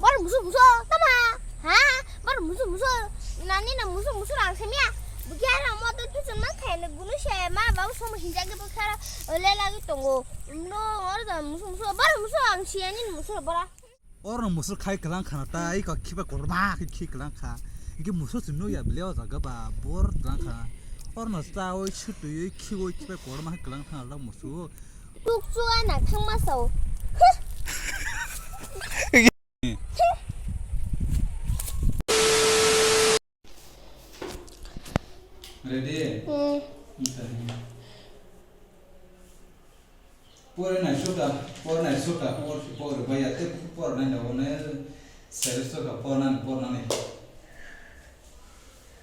바로 무슨 따마 바로 무슨 나니는 무슨 랑셈이야 부캐랑 뭐도 표정만 캐는 구는 쉐마 바로 소문 신작이 부캐라 얼레라기 동고 너 어디다 무슨 바로 무슨 앙시아니 무슨 뭐라 어른 무슨 칼 그랑 카나타 이거 키바 고르마 키 그랑 카 이게 무슨 스노야 빌려 자가바 보르 그랑 카 어른 스타오 슈투이 키고 키바 고르마 그랑 카나라 무슨 뚝뚝아 나 탕마서 Ready? Por na suka, por vaya te por na one ser suka por na ne.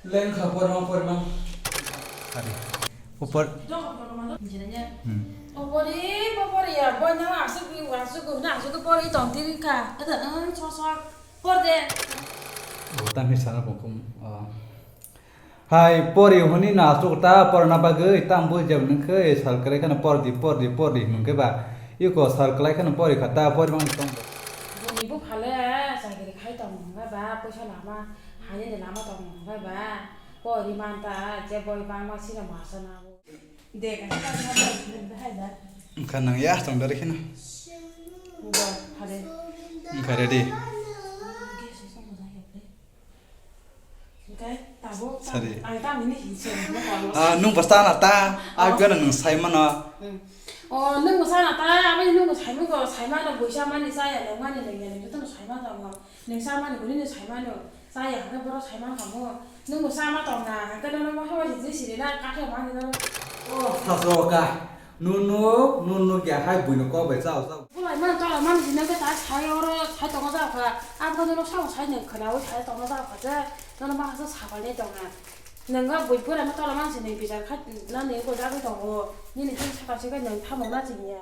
Len kha por ma. Hari. Por. Popori ya, boy na asuku na asuku pori tong tiri ka. Ada so por de. Bukan misalnya hukum. Hai pori honi na sukta por na bagai tambu jam nengke sarkale kan por di nengke ba iko sarkale kan pori kata pori mang tong Buni bu phale sarkale khai tong ga ba paisa lama hanya de lama tong ga ba pori manta je boy bang ma sina masana bo de ka hai da kan nang ya tong dari kena bo phale ready Sorry. Nung pastana ta, agak nung Simon nung sana ta, apa nung Simon ko Simon na buisa man saya, nung man ni itu nung Simon tong nung sama ni kuning Simon saya, ada berapa Simon kamu, nung sama tong na, kan nung apa sih sih na kakek man itu. Hasoka, nunu ya hai bunuh kau besar. Mulai mana tahu mana sih nanti saya orang saya tong apa ka, apa nung sama saya ni kenal saya tong apa ka, 너는 막서 사발내 동안 내가 뭐 보라면 떨어만 지내 비자 나 내고 자고 동고 니네 좀 차가지가 너 타먹나 지냐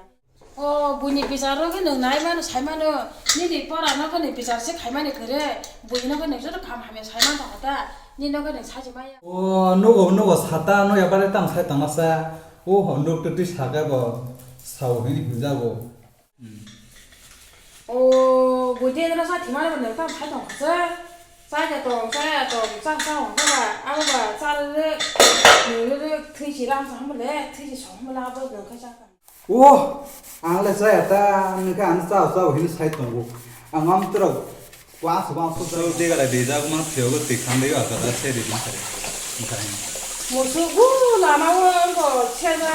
뭐니 비자로 그는 나이만 살만은 니네 보라면 그는 비자씩 갈만이 그래 뭐이나 그는 저도 감하면 살만 하다 니네 그는 사지 마야 누구 사다 너 야발에 땅 살 땅았어 누구 뜻이 사가고 사오기니 부자고 뭐대들어 사 디마르면 내가 살 동았어 saya tong sang apa cara thứ chỉ làm sao mà lẽ thứ chỉ sống mà làm bao giờ khai sao anh là saya ta nên cái anh sao hình sai tông anh ngắm từ đầu quá số sao đây là bây giờ cũng thiếu cái tiền khám đấy à cái xe đi làm cái một số làm ăn có xe ra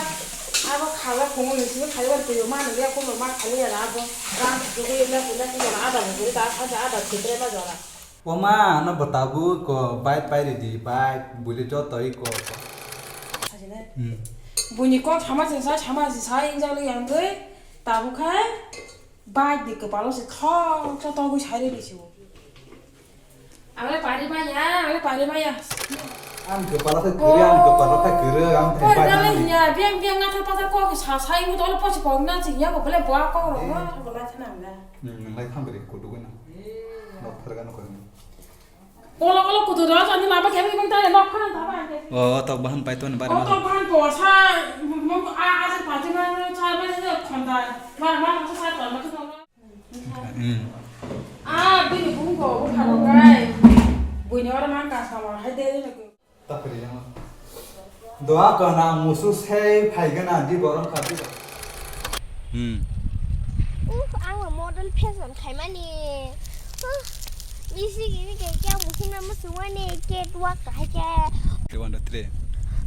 아버 가가 공을 지금 가려고 또 요만한 게 공을 막 달려야 나고 랑 저기 내가 그냥 아다 우리 다 사자 아다 그대로 맞아라 Oma nó bật tàu bút có bay đi bay bùi cho tới có 사진에 보니까 자마지 사인자로 양들 따부카 바이디 그 발로스 저 떠고 잘해리시고 아래 파리마야 ăn kepala phải kiri ăn kepala phải kiri ăn phải bay nha biang ngắt phải có cái 사인 거 돌려 빠지 먹나 지냐 거 벌레 뭐야 거 그러고 몰라 타나나 lại thăm cái cổ đuôi nào nó phải cái nó còn Kalau kudu dah jadi lama kami bang tanya nak kan tak apa. tàu bahan python bahan tàu bahan bosa, asal pasti mana cara mana konda, mana saya tahu macam mana. Bini bungko, bukan orang. Bini orang mana sama, hai deh ni. tak kiri yang doa kena musuh saya payah na di borong kaki. Ang là model fashion khai mà nè đi xí cái keo một khi nào mới xuống nè keo qua cái keo cái vấn đề tre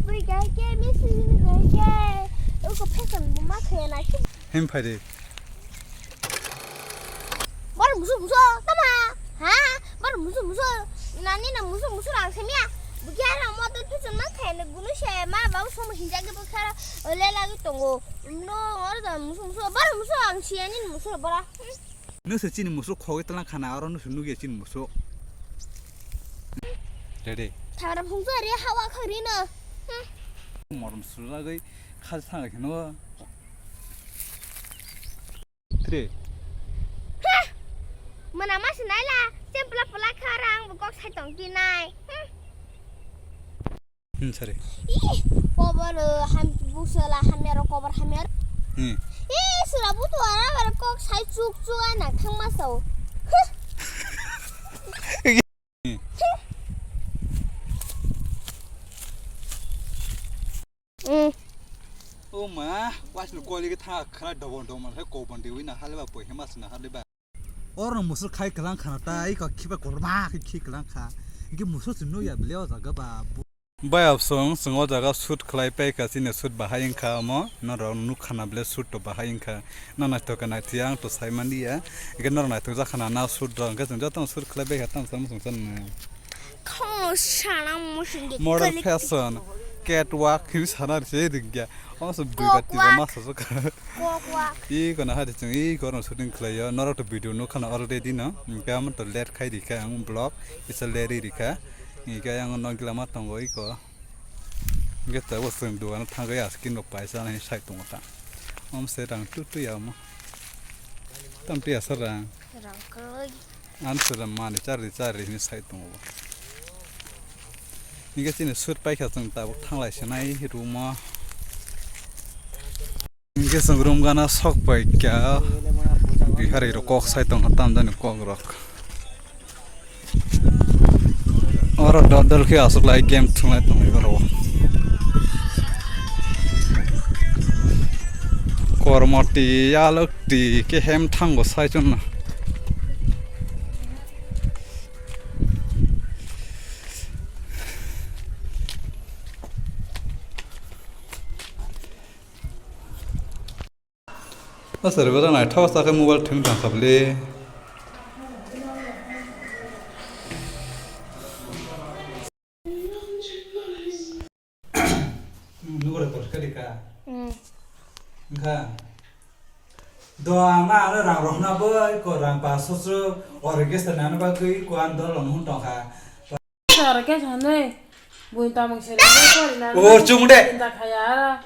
bây cái keo mới xí cái keo có fashion một mắt keo này hem phải đi bắt được musuh tama bắt được musuh nani là musuh làm thế nhá bây giờ là model fashion mắt keo này cũng sẽ mà bảo số một hình dạng cái bức khác ở đây là cái tổng nó ở đây musuh bắt được musuh làm gì anh musuh bảo nước sôi chín musuh khói tao lang khana orang nước nugi chín musuh ready thằng làm không phải đi hawa khơi đi nữa morom sudah cái khát sang cái nó tre mà nằm ở trên này là xem pla khá răng và có sai tổng tin này sorry cover ham busela hamero cover hamero 쓰라부 도와라 꼭 살 쭉쭉 하나 탕마서 응 엄마 와실 거리 타 카라 더본더만 해 고본데 위나 할바 보이 해마스나 할바 어른 무슨 칼 그랑 카나타 이거 키바 고르마 키 그랑 카 이게 무슨 스노야 빌려 자가바 바이업송 승어자가 숫 클라이페 카시네 숫 바하잉카 뭐 너로 누카나블레 숫도 바하잉카 나나 토카나 티앙 또 사이만디야 이게 너나 토자 카나나 숫 랑가 정자탄 숫 클라이페 하탄 삼송선 콩샤나 무슨 게 모던 패션 catwalk 사나 제딩게 어서 비바티가 마서서 꼬꼬 이거나 하듯이 이거는 슈팅 클레이어 너라도 비디오 노카나 already 나 까면 또 let 카이디카 ang blog is a leririka 이게 yang nongkila matang go iko geta wasem do an thang ya skin no paisa na sai tung ta se rang tu ya mo tam tia sarang 랑끌 an sura mani chari ni sai tung go 이게 진짜 숯 빠이카 좀 따고 탕라이 시나이 루마 이게 성그럼 가나 석 빠이카 비하리로 꼭 사이동 하탐다니 꼭록 어라 더들 아서 라이 게임 통해 또 이거로 코르모티 야럭티 게햄 탕고 사이존나 सर्वर ना ठा साके मोबाइल ठंग ठा खबले 누구를 버스카리까 가 도아마 랑 로나버 거랑 바소스 오르게스 나나바 그이 관더 롱훈 덩카 저렇게 전에 뭐 있다 먹시는 거 오, 중대. 인다 가야